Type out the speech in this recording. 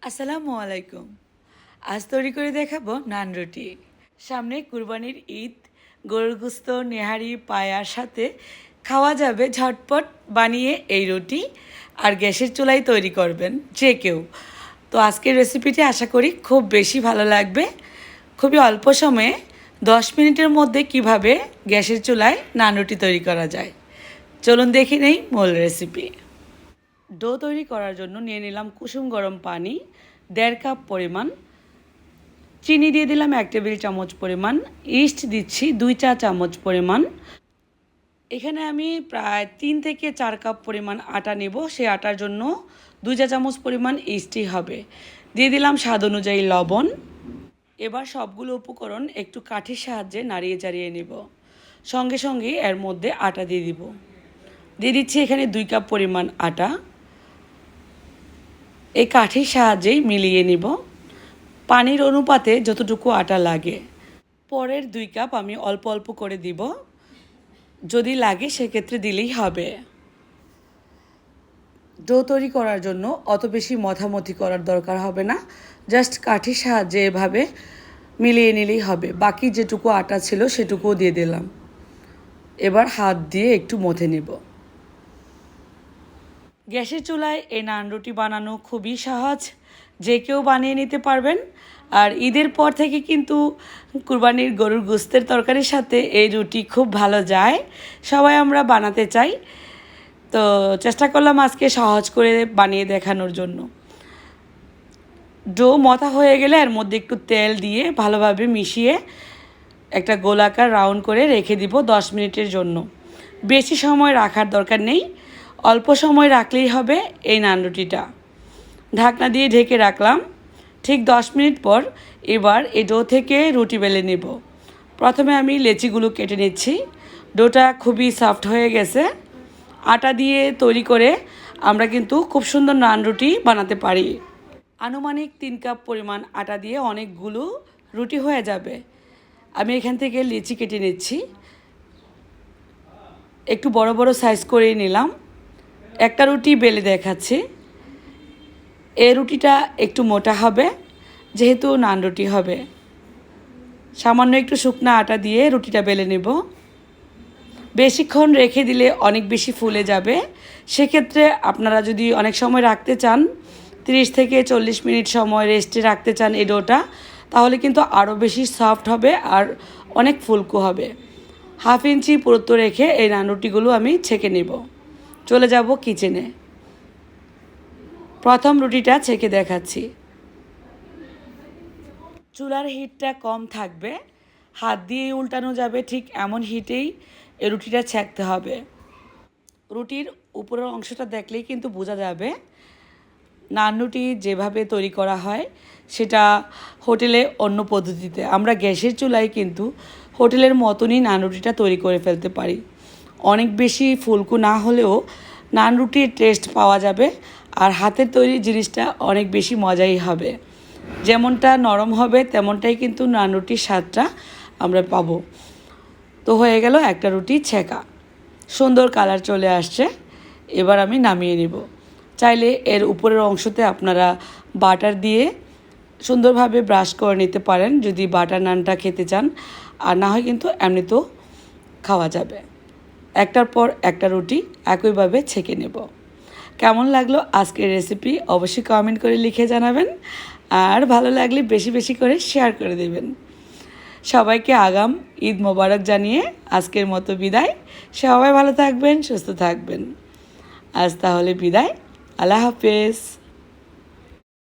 আসসালামু আলাইকুম। আজ তৈরি করে দেখাবো নান রুটি। সামনে কুরবানির ঈদ, গরুর গোশত, নেহারি, পায়ার সাথে খাওয়া যাবে ঝটপট বানিয়ে এই রুটি। আর গ্যাসের চুলায় তৈরি করবেন যে কেউ। তো আজকের রেসিপিটি আশা করি খুব বেশি ভালো লাগবে। খুবই অল্প সময়ে 10 মিনিটের মধ্যে কিভাবে গ্যাসের চুলায় নান রুটি তৈরি করা যায়। চলুন দেখে নেই মূল রেসিপি। ডো তৈরি করার জন্য নিয়ে নিলাম কুসুম গরম পানি 1.5 কাপ পরিমাণ, চিনি দিয়ে দিলাম 1 টেবিল চামচ পরিমাণ, ইস্ট দিচ্ছি 2 চা চামচ পরিমাণ। এখানে আমি প্রায় 3 থেকে 4 কাপ পরিমাণ আটা নেব, সেই আটার জন্য 2 চা চামচ পরিমাণ ইস্টই হবে। দিয়ে দিলাম স্বাদ অনুযায়ী লবণ। এবার সবগুলো উপকরণ একটু কাঠির সাহায্যে নাড়িয়ে চাড়িয়ে নেব। সঙ্গে সঙ্গে এর মধ্যে আটা দিয়ে দিব। দিয়ে দিচ্ছি এখানে 2 কাপ পরিমাণ আটা। এই কাঠির সাহায্যেই মিলিয়ে নিব পানির অনুপাতে যতটুকু আটা লাগে। পরের 2 কাপ আমি অল্প অল্প করে দিব, যদি লাগে সেক্ষেত্রে দিলেই হবে। ডো তৈরি করার জন্য অত বেশি মথামথি করার দরকার হবে না, জাস্ট কাঠির সাহায্যে এভাবে মিলিয়ে নিলেই হবে। বাকি যেটুকু আটা ছিল সেটুকুও দিয়ে দিলাম। এবার হাত দিয়ে একটু মথে নেব। গ্যাসের চুলায় এই নান রুটি বানানো খুবই সহজ, যে কেউ বানিয়ে নিতে পারবেন। আর ঈদের পর থেকে কিন্তু কুরবানির গরুর গোশতের তরকারির সাথে এই রুটি খুব ভালো যায়। সবাই আমরা বানাতে চাই, তো চেষ্টা করলাম আজকে সহজ করে বানিয়ে দেখানোর জন্য। ডো মথা হয়ে গেলে এর মধ্যে একটু তেল দিয়ে ভালোভাবে মিশিয়ে একটা গোলাকার রাউন্ড করে রেখে দিব 10 মিনিটের জন্য। বেশি সময় রাখার দরকার নেই, অল্প সময় রাখলেই হবে এই নান রুটিটা। ঢাকনা দিয়ে ঢেকে রাখলাম। ঠিক 10 মিনিট পর এবার এই ডো থেকে রুটি বেলে নেব। প্রথমে আমি লেচিগুলো কেটে নিচ্ছি। ডোটা খুবই সফট হয়ে গেছে। আটা দিয়ে তৈরি করে আমরা কিন্তু খুব সুন্দর নান রুটি বানাতে পারি। আনুমানিক 3 কাপ পরিমাণ আটা দিয়ে অনেকগুলো রুটি হয়ে যাবে। আমি এখান থেকে লিচি কেটে নিচ্ছি, একটু বড় বড় সাইজ করে নিলাম। একটা রুটি বেলে দেখাচ্ছি। এই রুটিটা একটু মোটা হবে, যেহেতু নান রুটি হবে। সামান্য একটু শুকনো আটা দিয়ে রুটিটা বেলে নেব। বেশিক্ষণ রেখে দিলে অনেক বেশি ফুলে যাবে। সেক্ষেত্রে আপনারা যদি অনেক সময় রাখতে চান, 30 থেকে 40 মিনিট সময় রেস্টে রাখতে চান এই ডোটা, তাহলে কিন্তু আরও বেশি সফট হবে আর অনেক ফুলকো হবে। 1/2 ইঞ্চি পুরুত্ব রেখে এই নান রুটিগুলো আমি ছেঁকে নেব। চলে যাব কিচেনে। প্রথম রুটিটা ছেঁকে দেখাচ্ছি। চুলার হিটটা কম থাকবে, হাত দিয়ে উল্টানো যাবে, ঠিক এমন হিটেই এই রুটিটা ছেঁকতে হবে। রুটির উপরের অংশটা দেখলেই কিন্তু বোঝা যাবে নান রুটি যেভাবে তৈরি করা হয় সেটা হোটেলে অন্য পদ্ধতিতে। আমরা গ্যাসের চুলায় কিন্তু হোটেলের মতনই নান রুটিটা তৈরি করে ফেলতে পারি। অনেক বেশি ফুলকো না হলেও নান রুটির টেস্ট পাওয়া যাবে, আর হাতের তৈরি জিনিসটা অনেক বেশি মজাই হবে। যেমনটা নরম হবে তেমনটাই কিন্তু নান রুটির স্বাদটা আমরা পাবো। তো হয়ে গেল একটা রুটি ছেঁকা, সুন্দর কালার চলে আসছে। এবার আমি নামিয়ে নেব। চাইলে এর উপরের অংশতে আপনারা বাটার দিয়ে সুন্দরভাবে ব্রাশ করে নিতে পারেন যদি বাটার নানটা খেতে চান, আর না হয় কিন্তু এমনিতেও খাওয়া যাবে। একটার পর একটা রুটি একইভাবে ছেঁকে নেব। কেমন লাগলো আজকের রেসিপি অবশ্যই কমেন্ট করে লিখে জানাবেন, আর ভালো লাগলে বেশি বেশি করে শেয়ার করে দেবেন। সবাইকে আগাম ঈদ মোবারক জানিয়ে আজকের মতো বিদায়। সবাই ভালো থাকবেন, সুস্থ থাকবেন। আজ তাহলে বিদায়। আল্লাহ হাফেজ।